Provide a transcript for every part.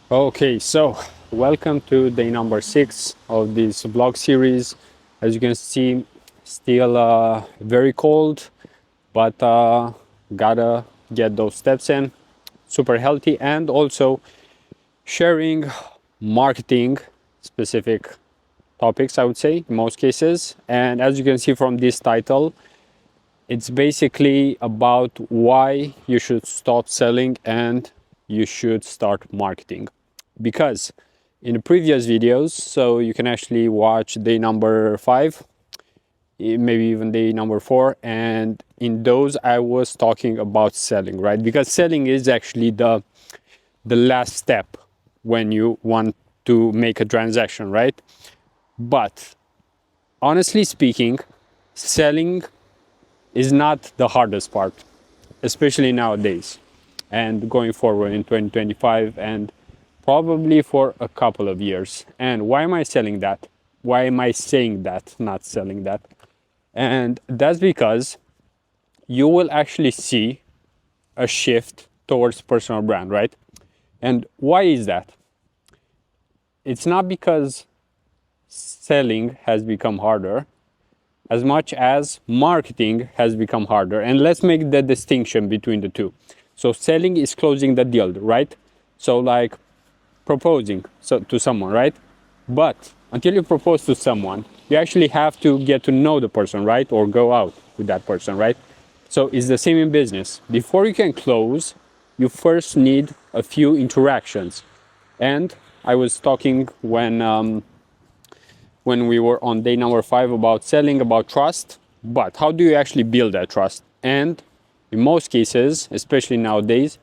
Okay, so welcome to day number 6 of this vlog series. As you can see, still very cold, but gotta get those steps in. Super healthy, and also sharing marketing specific topics, I would say, in most cases. And as you can see from this title, it's basically about why you should stop selling and you should start marketing. Because in the previous videos, so you can actually watch day number 5, maybe even day number 4, and in those I was talking about selling, right? Because selling is actually the last step when you want to make a transaction, right? But honestly speaking, selling is not the hardest part, especially nowadays and going forward in 2025 and probably for a couple of years. And why am I selling that? Why am I saying that, not selling that? And that's because you will actually see a shift towards personal brand, right? And why is that? It's not because selling has become harder as much as marketing has become harder. And let's make the distinction between the two. So selling is closing the deal, right? So like proposing to someone, right? But until you propose to someone, you actually have to get to know the person, right? Or go out with that person, right? So it's the same in business. Before you can close, you first need a few interactions. And I was talking when we were on day number 5 about selling, about trust. But how do you actually build that trust? And in most cases, especially nowadays,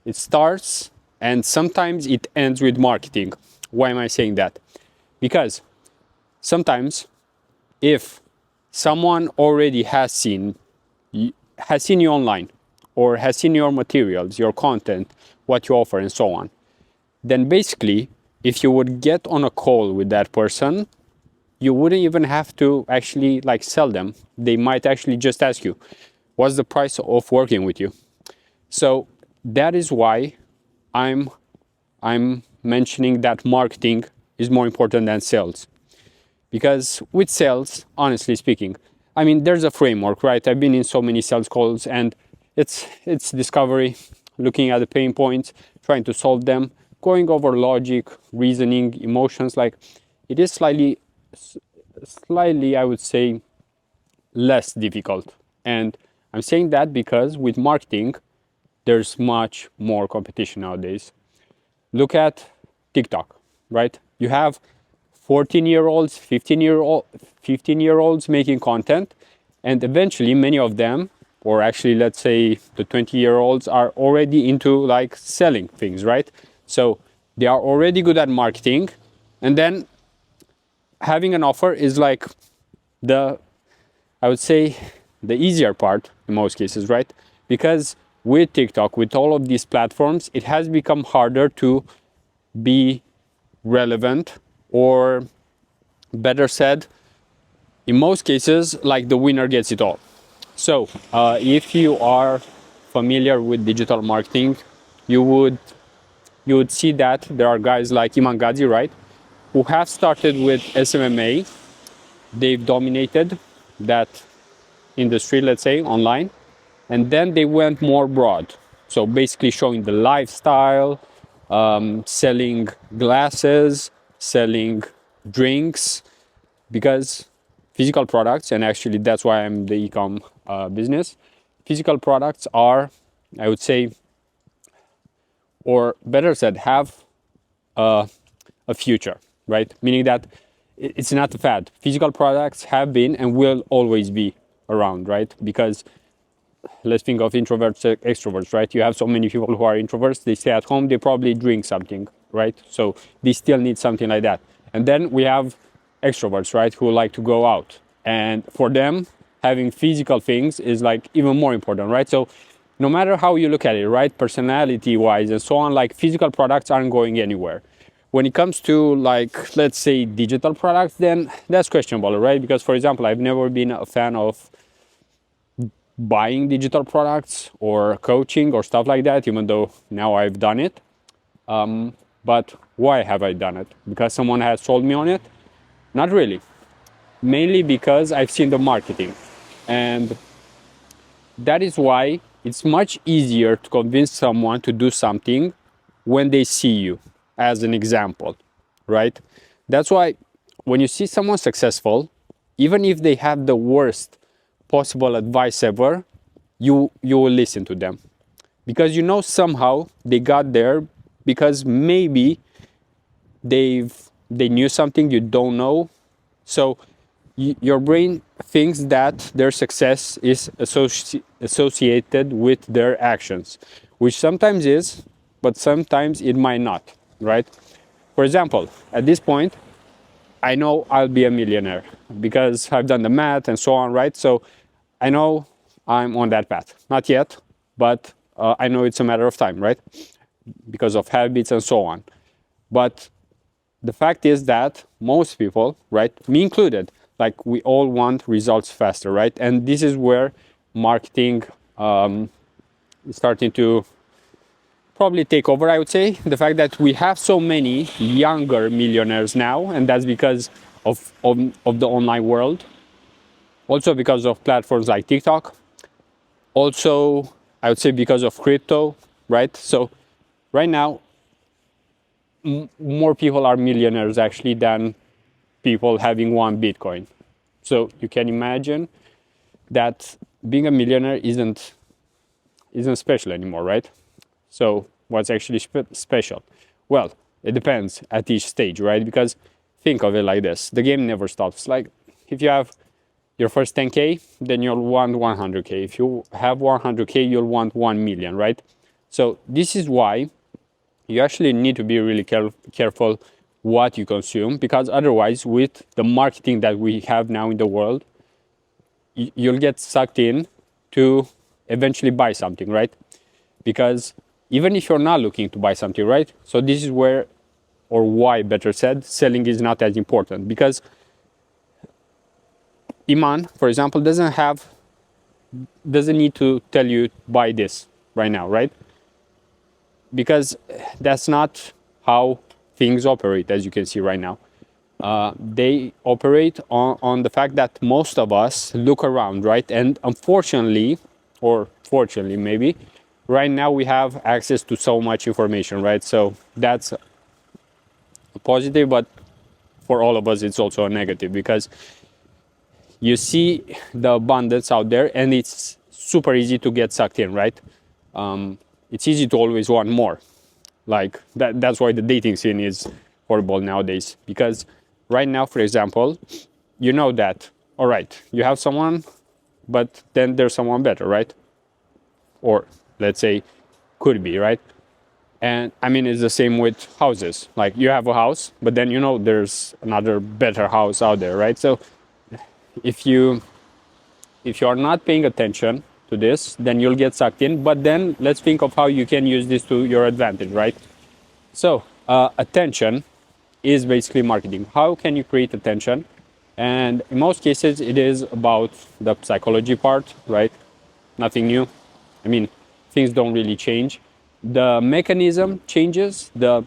it starts and sometimes it ends with marketing. Why am I saying that? Because sometimes if someone already has seen you online or has seen your materials, your content, what you offer and so on, then basically if you would get on a call with that person, you wouldn't even have to actually like sell them. They might actually just ask you, what's the price of working with you? So that is why I'm mentioning that marketing is more important than sales. Because with sales, honestly speaking, I mean, there's a framework, right? I've been in so many sales calls, and it's discovery, looking at the pain points, trying to solve them, going over logic, reasoning, emotions. Like, it is slightly, I would say, less difficult. And I'm saying that because with marketing, there's much more competition nowadays. Look at TikTok, right? You have 14-year-olds, 15-year-olds making content, and eventually many of them, or actually let's say the 20-year-olds, are already into like selling things, right? So they are already good at marketing, and then having an offer is like the, I would say, the easier part in most cases, right? Because with TikTok, with all of these platforms, it has become harder to be relevant, or better said, in most cases, like the winner gets it all. So if you are familiar with digital marketing, you would you would see that there are guys like Iman Gadzhi, right, who have started with SMMA. They've dominated that industry, let's say, online, and then they went more broad. So basically showing the lifestyle, selling glasses, selling drinks, because physical products, and actually that's why I'm the ecom business, physical products are, I would say, or better said, have a future, right? Meaning that it's not a fad. Physical products have been and will always be around, right? Because let's think of introverts, extroverts, right? You have so many people who are introverts, they stay at home, they probably drink something, right? So they still need something like that. And then we have extroverts, right, who like to go out. And for them, having physical things is like even more important, right? So no matter how you look at it, right, personality wise and so on, like physical products aren't going anywhere. When it comes to, like, let's say digital products, then that's questionable, right? Because for example, I've never been a fan of buying digital products or coaching or stuff like that, even though now I've done it. But why have I done it? Because someone has sold me on it? Not really. Mainly because I've seen the marketing. And that is why it's much easier to convince someone to do something when they see you as an example, right? That's why when you see someone successful, even if they have the worst possible advice ever, you will listen to them, because you know somehow they got there because maybe they knew something you don't know. So your brain thinks that their success is associated with their actions, which sometimes is, but sometimes it might not, right? For example, at this point, I know I'll be a millionaire because I've done the math and so on, right? So I know I'm on that path. Not yet, but I know it's a matter of time, right? Because of habits and so on. But the fact is that most people, right, me included, like we all want results faster, right? And this is where marketing is starting to probably take over, I would say. The fact that we have so many younger millionaires now, and that's because of the online world. Also because of platforms like TikTok. Also, I would say because of crypto, right? So right now, more people are millionaires actually than people having one Bitcoin. So you can imagine that being a millionaire isn't special anymore, right? So what's actually special? Well, it depends at each stage, right? Because think of it like this: the game never stops. Like if you have your first 10K, then you'll want 100K. If you have 100K, you'll want 1 million, right? So this is why you actually need to be really careful what you consume, because otherwise, with the marketing that we have now in the world, you'll get sucked in to eventually buy something, right? Because even if you're not looking to buy something, right? So this is where, or why, better said, selling is not as important. Because Iman, for example, doesn't need to tell you buy this right now, right? Because that's not how things operate, as you can see right now. They operate on the fact that most of us look around, right? And unfortunately, or fortunately maybe, right now we have access to so much information, right? So that's a positive, but for all of us it's also a negative, because you see the abundance out there and it's super easy to get sucked in, right? It's easy to always want more. Like that's why the dating scene is horrible nowadays, because right now, for example, you know that, all right, you have someone, but then there's someone better, right? Or let's say could be, right? And I mean, it's the same with houses. Like you have a house, but then you know there's another better house out there, right? So if you are not paying attention to this, then you'll get sucked in. But then let's think of how you can use this to your advantage, right? So attention is basically marketing. How can you create attention? And in most cases, it is about the psychology part, right? Nothing new. I mean, things don't really change. The mechanism changes, the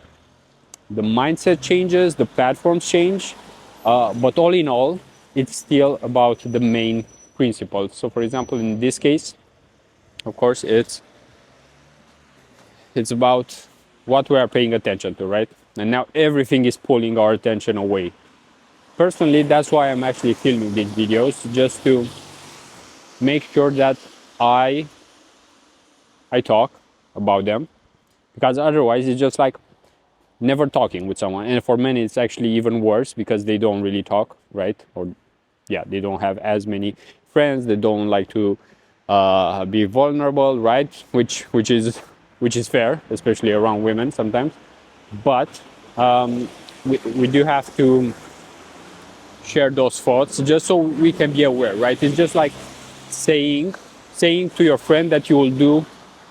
mindset changes, the platforms change, but all in all, it's still about the main principles. So, for example, in this case, of course, it's about what we are paying attention to, right? And now everything is pulling our attention away. Personally, that's why I'm actually filming these videos, just to make sure that I talk about them, because otherwise it's just like never talking with someone. And for many, it's actually even worse because they don't really talk, right? Or yeah, they don't have as many friends. They don't like to be vulnerable, right? Which is fair, especially around women sometimes. But we do have to share those thoughts just so we can be aware, right? It's just like saying to your friend that you will do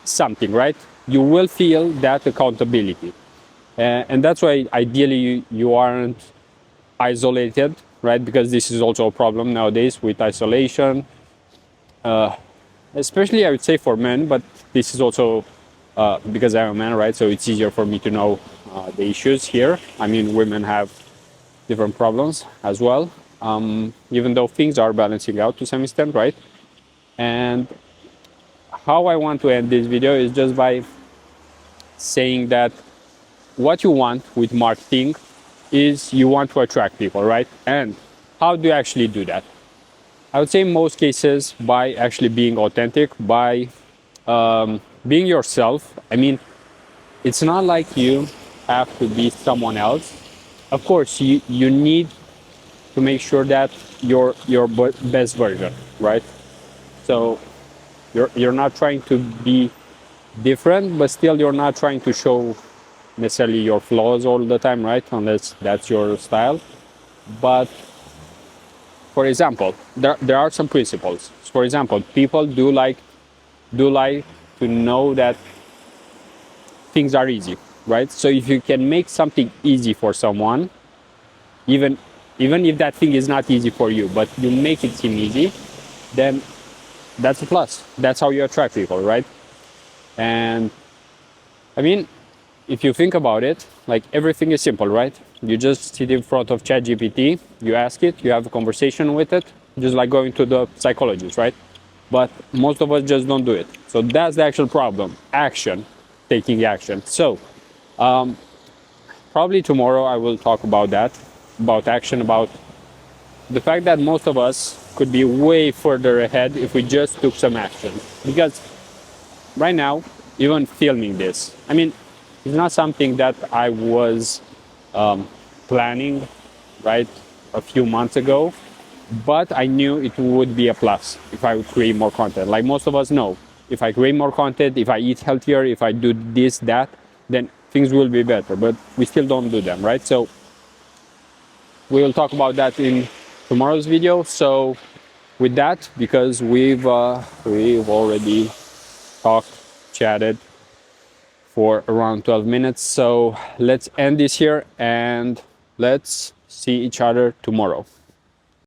something, right? You will feel that accountability. And that's why ideally you aren't isolated, right? Because this is also a problem nowadays with isolation, especially I would say for men, but this is also because I'm a man, right? So it's easier for me to know the issues here. I mean, women have different problems as well, even though things are balancing out to some extent, right? And how I want to end this video is just by saying that what you want with marketing is you want to attract people, right? And how do you actually do that? I would say in most cases by actually being authentic, by being yourself. I mean, it's not like you have to be someone else. Of course, you need to make sure that your best version, right? So you're not trying to be different, but still you're not trying to show necessarily your flaws all the time, right? Unless that's your style. But for example, there are some principles. For example, people do like to know that things are easy, right? So if you can make something easy for someone, even if that thing is not easy for you, but you make it seem easy, then that's a plus. That's how you attract people, right? And I mean, if you think about it, like everything is simple, right? You just sit in front of ChatGPT, you ask it, you have a conversation with it, just like going to the psychologist, right? But most of us just don't do it. So that's the actual problem. Action, taking action. So probably tomorrow I will talk about that, about action, about the fact that most of us could be way further ahead if we just took some action. Because right now, even filming this, I mean, it's not something that I was planning, right, a few months ago, but I knew it would be a plus if I would create more content. Like most of us know, if I create more content, if I eat healthier, if I do this, that, then things will be better, but we still don't do them, right? So we'll talk about that in tomorrow's video. So with that, because we've already chatted for around 12 minutes, so let's end this here and let's see each other tomorrow.